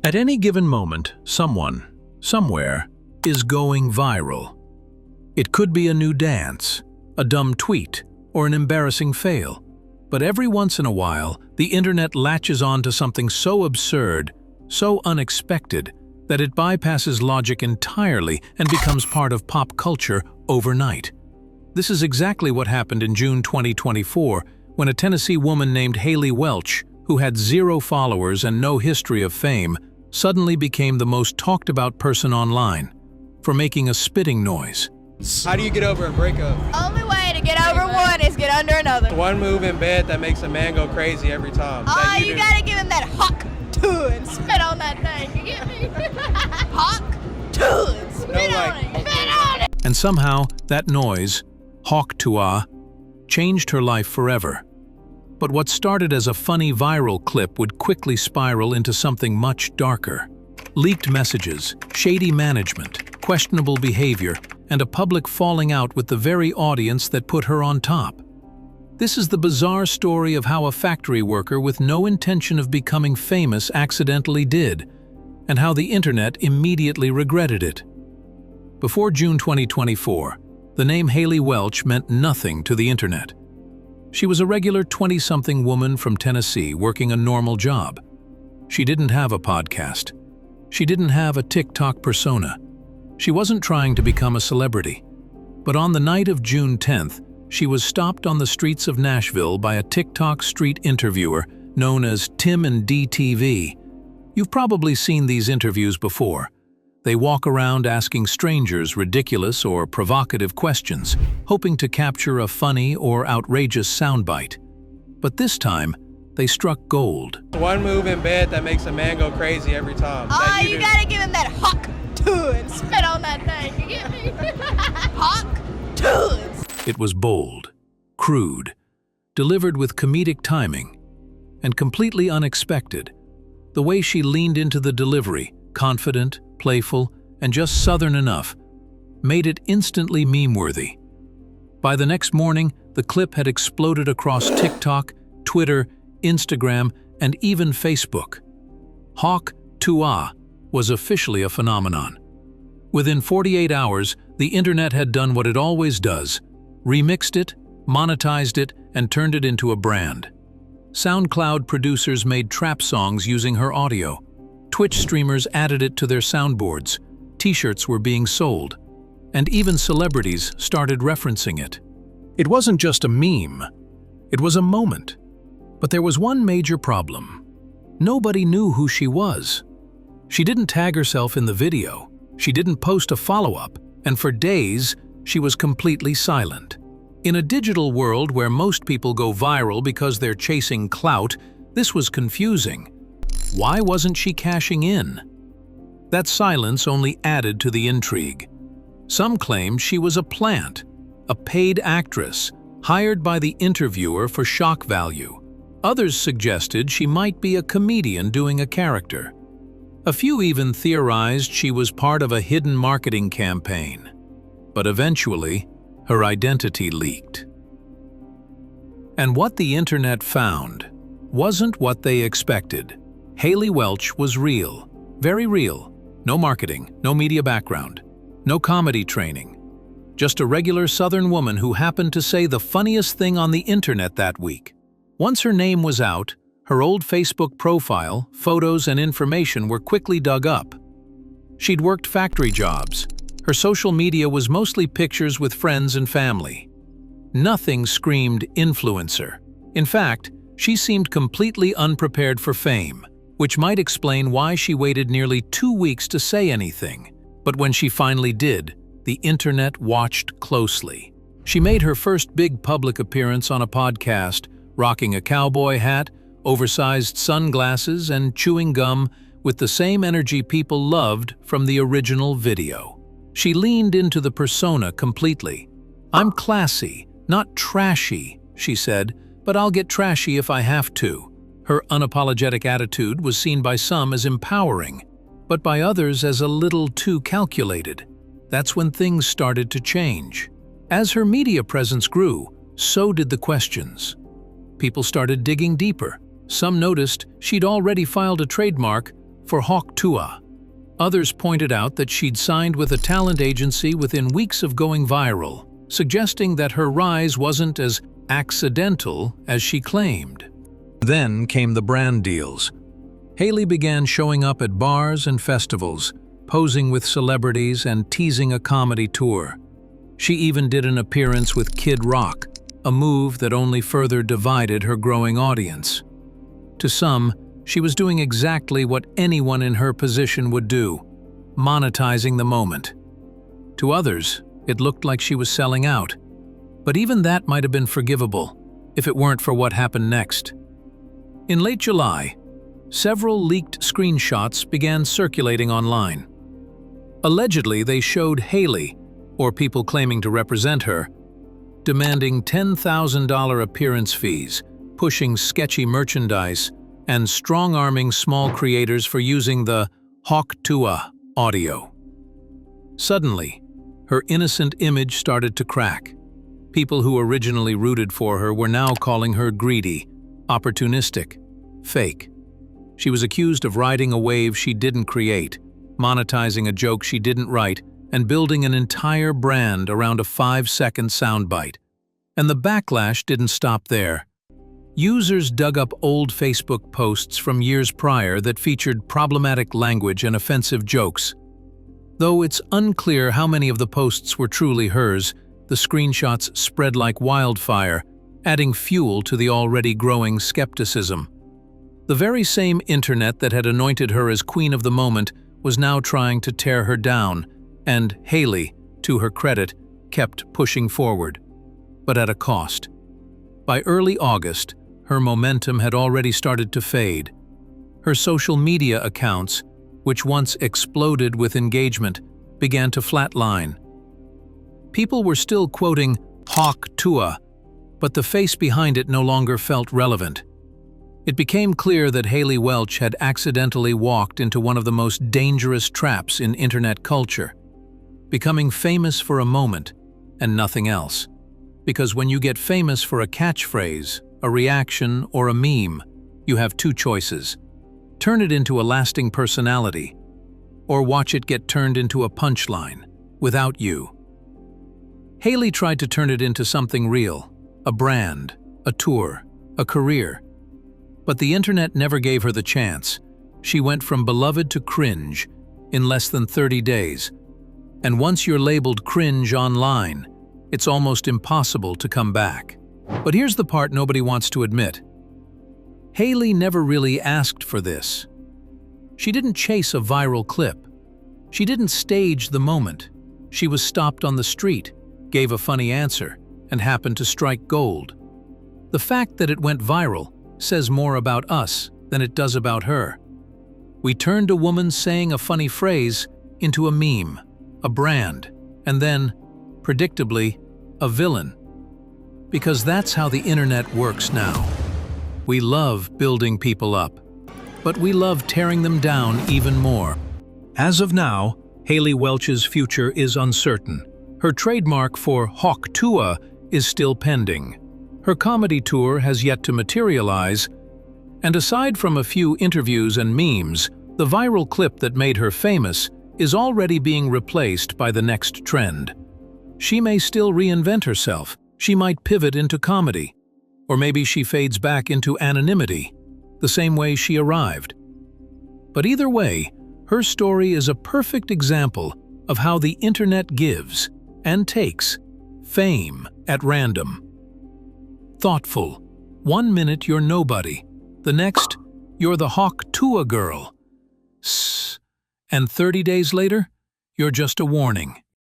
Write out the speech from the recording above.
At any given moment, someone, somewhere, is going viral. It could be a new dance, a dumb tweet, or an embarrassing fail. But every once in a while, the internet latches on to something so absurd, so unexpected, that it bypasses logic entirely and becomes part of pop culture overnight. This is exactly what happened in June 2024, when a Tennessee woman named Haley Welch, who had 0 followers and no history of fame, suddenly became the most talked about person online for making a spitting noise. How do you get over a breakup? Only way to get over one is get under another. One move in bed that makes a man go crazy every time. Oh, you gotta give him that hawk to and spit on that thing. You get me? Hawk to and spit on it. Spit on it. And somehow, that noise, hawk tuah, changed her life forever. But what started as a funny viral clip would quickly spiral into something much darker. Leaked messages, shady management, questionable behavior, and a public falling out with the very audience that put her on top. This is the bizarre story of how a factory worker with no intention of becoming famous accidentally did, and how the internet immediately regretted it. Before June 2024, the name Haley Welch meant nothing to the internet. She was a regular 20-something woman from Tennessee working a normal job. She didn't have a podcast. She didn't have a TikTok persona. She wasn't trying to become a celebrity. But on the night of June 10th, she was stopped on the streets of Nashville by a TikTok street interviewer known as Tim and DTV. You've probably seen these interviews before. They walk around asking strangers ridiculous or provocative questions, hoping to capture a funny or outrageous soundbite. But this time, they struck gold. One move in bed that makes a man go crazy every time. Oh, you gotta give him that hawk to and spit on that thing. You get me? Hawk to and It was bold, crude, delivered with comedic timing, and completely unexpected. The way she leaned into the delivery, confident, playful, and just Southern enough, made it instantly meme-worthy. By the next morning, the clip had exploded across TikTok, Twitter, Instagram, and even Facebook. Hawk Tuah was officially a phenomenon. Within 48 hours, the internet had done what it always does: remixed it, monetized it, and turned it into a brand. SoundCloud producers made trap songs using her audio. Twitch streamers added it to their soundboards. T-shirts were being sold. And even celebrities started referencing it. It wasn't just a meme. It was a moment. But there was one major problem. Nobody knew who she was. She didn't tag herself in the video. She didn't post a follow-up. And for days, she was completely silent. In a digital world where most people go viral because they're chasing clout, this was confusing. Why wasn't she cashing in? That silence only added to the intrigue. Some claimed she was a plant, a paid actress, hired by the interviewer for shock value. Others suggested she might be a comedian doing a character. A few even theorized she was part of a hidden marketing campaign. But eventually, her identity leaked. And what the internet found wasn't what they expected. Haley Welch was real, very real. No marketing, no media background, no comedy training. Just a regular Southern woman who happened to say the funniest thing on the internet that week. Once her name was out, her old Facebook profile, photos, and information were quickly dug up. She'd worked factory jobs. Her social media was mostly pictures with friends and family. Nothing screamed influencer. In fact, she seemed completely unprepared for fame, which might explain why she waited nearly 2 weeks to say anything. But when she finally did, the internet watched closely. She made her first big public appearance on a podcast, rocking a cowboy hat, oversized sunglasses, and chewing gum with the same energy people loved from the original video. She leaned into the persona completely. "I'm classy, not trashy," she said, "but I'll get trashy if I have to." Her unapologetic attitude was seen by some as empowering, but by others as a little too calculated. That's when things started to change. As her media presence grew, so did the questions. People started digging deeper. Some noticed she'd already filed a trademark for Hawk Tuah. Others pointed out that she'd signed with a talent agency within weeks of going viral, suggesting that her rise wasn't as accidental as she claimed. Then came the brand deals. Haley began showing up at bars and festivals, posing with celebrities and teasing a comedy tour. She even did an appearance with Kid Rock, a move that only further divided her growing audience. To some, she was doing exactly what anyone in her position would do, monetizing the moment. To others, it looked like she was selling out. But even that might have been forgivable, if it weren't for what happened next. In late July, several leaked screenshots began circulating online. Allegedly, they showed Haley, or people claiming to represent her, demanding $10,000 appearance fees, pushing sketchy merchandise, and strong-arming small creators for using the Hawk Tuah audio. Suddenly, her innocent image started to crack. People who originally rooted for her were now calling her greedy, opportunistic, fake. She was accused of riding a wave she didn't create, monetizing a joke she didn't write, and building an entire brand around a 5-second soundbite. And the backlash didn't stop there. Users dug up old Facebook posts from years prior that featured problematic language and offensive jokes. Though it's unclear how many of the posts were truly hers, the screenshots spread like wildfire, adding fuel to the already growing skepticism. The very same internet that had anointed her as queen of the moment was now trying to tear her down, and Haley, to her credit, kept pushing forward. But at a cost. By early August, her momentum had already started to fade. Her social media accounts, which once exploded with engagement, began to flatline. People were still quoting Hawk Tuah, but the face behind it no longer felt relevant. It became clear that Haley Welch had accidentally walked into one of the most dangerous traps in internet culture, becoming famous for a moment and nothing else. Because when you get famous for a catchphrase, a reaction, or a meme, you have two choices. Turn it into a lasting personality, or watch it get turned into a punchline, without you. Haley tried to turn it into something real, a brand, a tour, a career. But the internet never gave her the chance. She went from beloved to cringe in less than 30 days. And once you're labeled cringe online, it's almost impossible to come back. But here's the part nobody wants to admit. Haley never really asked for this. She didn't chase a viral clip. She didn't stage the moment. She was stopped on the street, gave a funny answer, and happened to strike gold. The fact that it went viral says more about us than it does about her. We turned a woman saying a funny phrase into a meme, a brand, and then, predictably, a villain. Because that's how the internet works now. We love building people up, but we love tearing them down even more. As of now, Haley Welch's future is uncertain. Her trademark for Hawk Tuah is still pending. Her comedy tour has yet to materialize, and aside from a few interviews and memes, the viral clip that made her famous is already being replaced by the next trend. She may still reinvent herself. She might pivot into comedy. Or maybe she fades back into anonymity, the same way she arrived. But either way, her story is a perfect example of how the internet gives and takes fame at random. Thoughtful. 1 minute you're nobody. The next, you're the Hawk Tuah Girl. And 30 days later, you're just a warning.